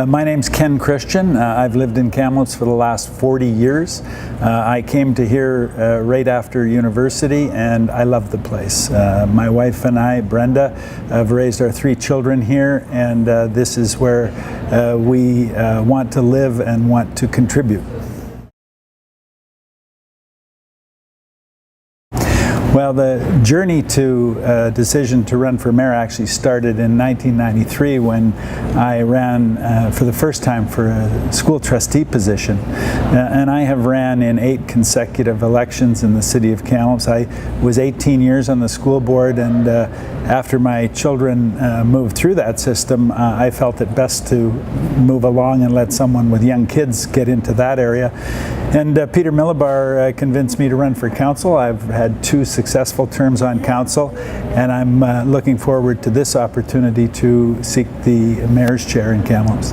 My name's Ken Christian. I've lived in Kamloops for the last 40 years. I came to here right after university, and I love the place. My wife and I, Brenda, have raised our 3 children here, and this is where we want to live and want to contribute. Well, the journey to decision to run for mayor actually started in 1993 when I ran for the first time for a school trustee position. And I have ran in 8 consecutive elections in the city of Kamloops. I was 18 years on the school board, and after my children moved through that system, I felt it best to move along and let someone with young kids get into that area. And Peter Millibar convinced me to run for council. I've had 2 successful terms on council, and I'm looking forward to this opportunity to seek the mayor's chair in Kamloops.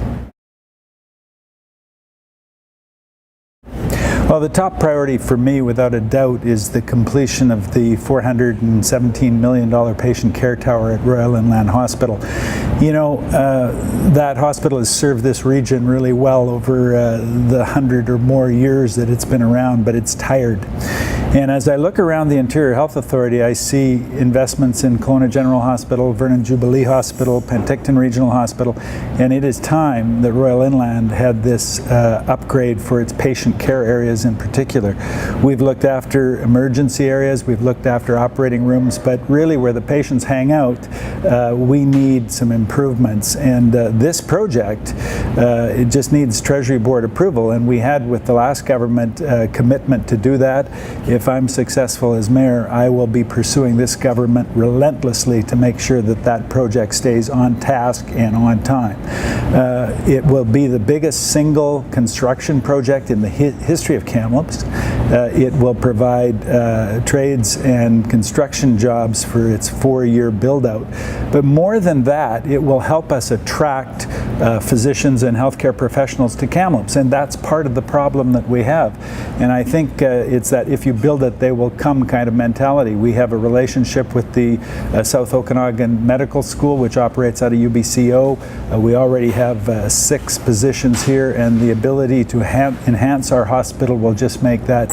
Well, the top priority for me, without a doubt, is the completion of the $417 million patient care tower at Royal Inland Hospital. You know, that hospital has served this region really well over the 100 or more years that it's been around, but it's tired. And as I look around the Interior Health Authority, I see investments in Kelowna General Hospital, Vernon Jubilee Hospital, Penticton Regional Hospital, and it is time that Royal Inland had this upgrade for its patient care areas in particular. We've looked after emergency areas, we've looked after operating rooms, but really where the patients hang out, we need some improvements. And this project, it just needs Treasury Board approval, and we had with the last government commitment to do that. If I'm successful as mayor, I will be pursuing this government relentlessly to make sure that that project stays on task and on time. It will be the biggest single construction project in the history of Kamloops. It will provide trades and construction jobs for its 4-year build-out. But more than that, it will help us attract physicians and healthcare professionals to Kamloops, and that's part of the problem that we have. And I think it's that if you build it, they will come kind of mentality. We have a relationship with the South Okanagan Medical School, which operates out of UBCO. We already have 6 positions here, and the ability to enhance our hospital will just make that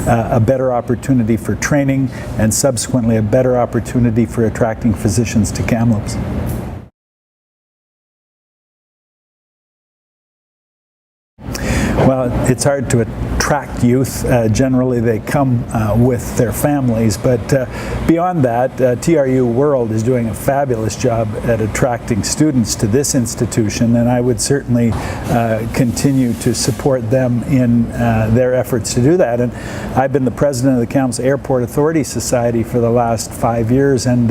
a better opportunity for training and subsequently a better opportunity for attracting physicians to Kamloops. Well, it's hard to attract youth. Generally, they come with their families, but beyond that, TRU World is doing a fabulous job at attracting students to this institution, and I would certainly continue to support them in their efforts to do that. And I've been the president of the Kamloops Airport Authority Society for the last 5 years, and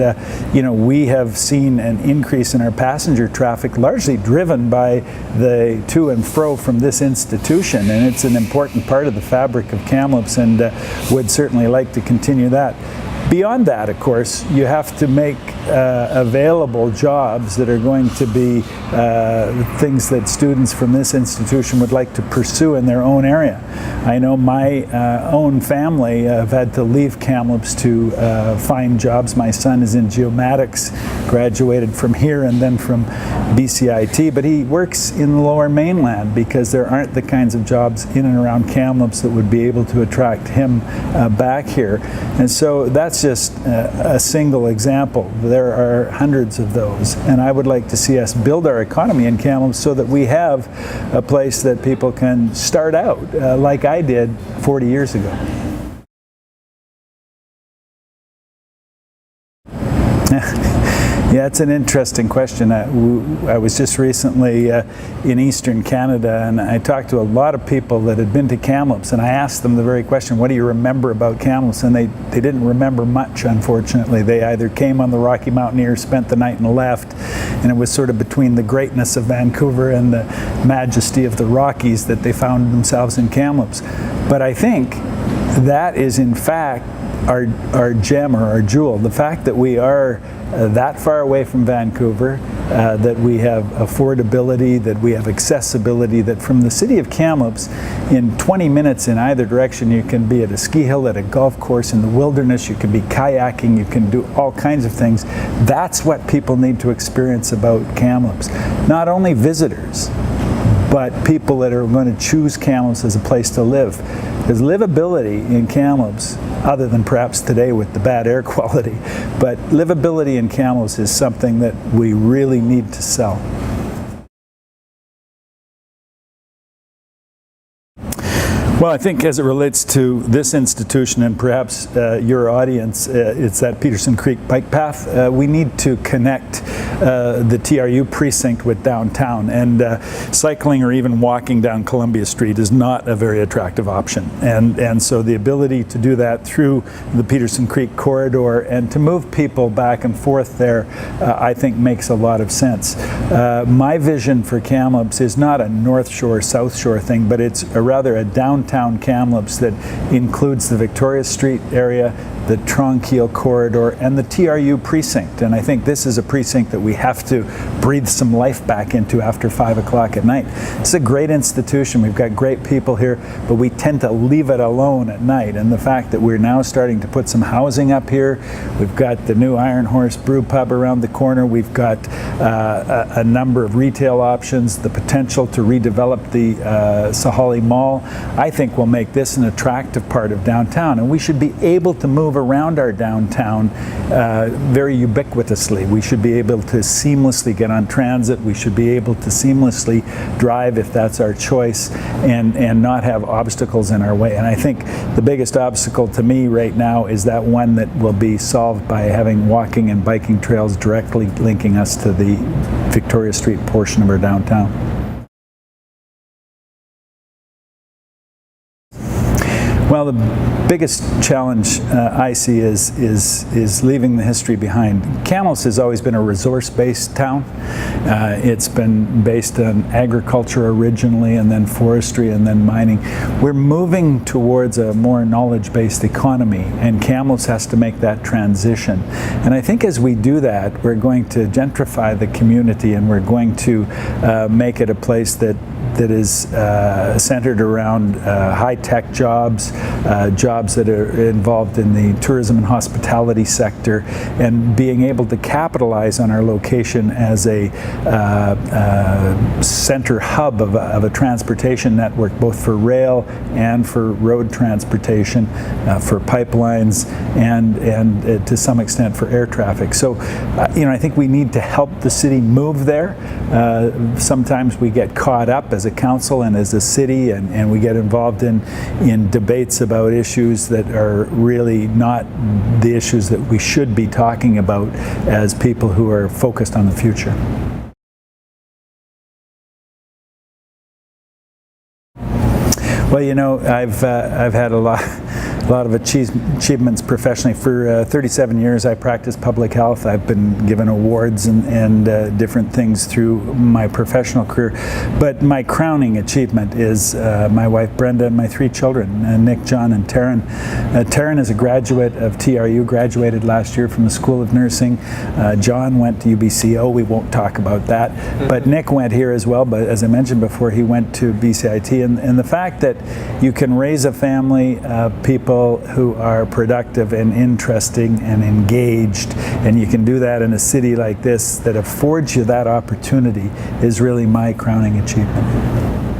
you know, we have seen an increase in our passenger traffic, largely driven by the to and fro from this institution. And it's an important part of the fabric of Kamloops, and would certainly like to continue that. Beyond that, of course, you have to make available jobs that are going to be things that students from this institution would like to pursue in their own area. I know my own family have had to leave Kamloops to find jobs. My son is in geomatics, graduated from here and then from BCIT, but he works in the Lower Mainland because there aren't the kinds of jobs in and around Kamloops that would be able to attract him back here. And so that's just a single example. There are hundreds of those, and I would like to see us build our economy in Kamloops so that we have a place that people can start out like I did 40 years ago. Yeah, it's an interesting question. I was just recently in Eastern Canada, and I talked to a lot of people that had been to Kamloops, and I asked them the very question, what do you remember about Kamloops? And they didn't remember much, unfortunately. They either came on the Rocky Mountaineers, spent the night and left, and it was sort of between the greatness of Vancouver and the majesty of the Rockies that they found themselves in Kamloops. But I think that is in fact our gem or our jewel. The fact that we are that far away from Vancouver, that we have affordability, that we have accessibility, that from the city of Kamloops, in 20 minutes in either direction, you can be at a ski hill, at a golf course, in the wilderness, you can be kayaking, you can do all kinds of things. That's what people need to experience about Kamloops. Not only visitors, but people that are going to choose Kamloops as a place to live. Because livability in Kamloops, other than perhaps today with the bad air quality, but livability in Kamloops is something that we really need to sell. Well, I think as it relates to this institution and perhaps your audience, it's that Peterson Creek bike path. We need to connect the TRU precinct with downtown, and cycling or even walking down Columbia Street is not a very attractive option. And so the ability to do that through the Peterson Creek corridor and to move people back and forth there, I think makes a lot of sense. My vision for Kamloops is not a North Shore, South Shore thing, but it's rather a downtown Kamloops that includes the Victoria Street area, the Tronquil corridor, and the TRU precinct. And I think this is a precinct that we have to breathe some life back into after 5 o'clock at night. It's a great institution. We've got great people here, but we tend to leave it alone at night. And the fact that we're now starting to put some housing up here, we've got the new Iron Horse Brew Pub around the corner, we've got a number of retail options, the potential to redevelop the Sahali Mall, I think will make this an attractive part of downtown. And we should be able to move around our downtown very ubiquitously. We should be able to seamlessly get on transit. We should be able to seamlessly drive if that's our choice, and not have obstacles in our way. And I think the biggest obstacle to me right now is that one that will be solved by having walking and biking trails directly linking us to the Victoria Street portion of our downtown. Well, the biggest challenge I see is leaving the history behind. Kamloops has always been a resource-based town. It's been based on agriculture originally, and then forestry, and then mining. We're moving towards a more knowledge-based economy, and Kamloops has to make that transition. And I think as we do that, we're going to gentrify the community, and we're going to make it a place that is centered around high-tech jobs, jobs that are involved in the tourism and hospitality sector, and being able to capitalize on our location as a center hub of a transportation network, both for rail and for road transportation, for pipelines, and to some extent for air traffic. So, I think we need to help the city move there. Sometimes we get caught up as a council and as a city, and we get involved in debates about issues that are really not the issues that we should be talking about as people who are focused on the future. Well, I've had a lot of achievements professionally. For 37 years I practiced public health. I've been given awards and different things through my professional career. But my crowning achievement is my wife Brenda and my 3 children, Nick, John, and Taryn. Taryn is a graduate of TRU, graduated last year from the School of Nursing. John went to UBCO, we won't talk about that. But Nick went here as well, but as I mentioned before, he went to BCIT. And the fact that you can raise a family of people who are productive and interesting and engaged, and you can do that in a city like this that affords you that opportunity, is really my crowning achievement.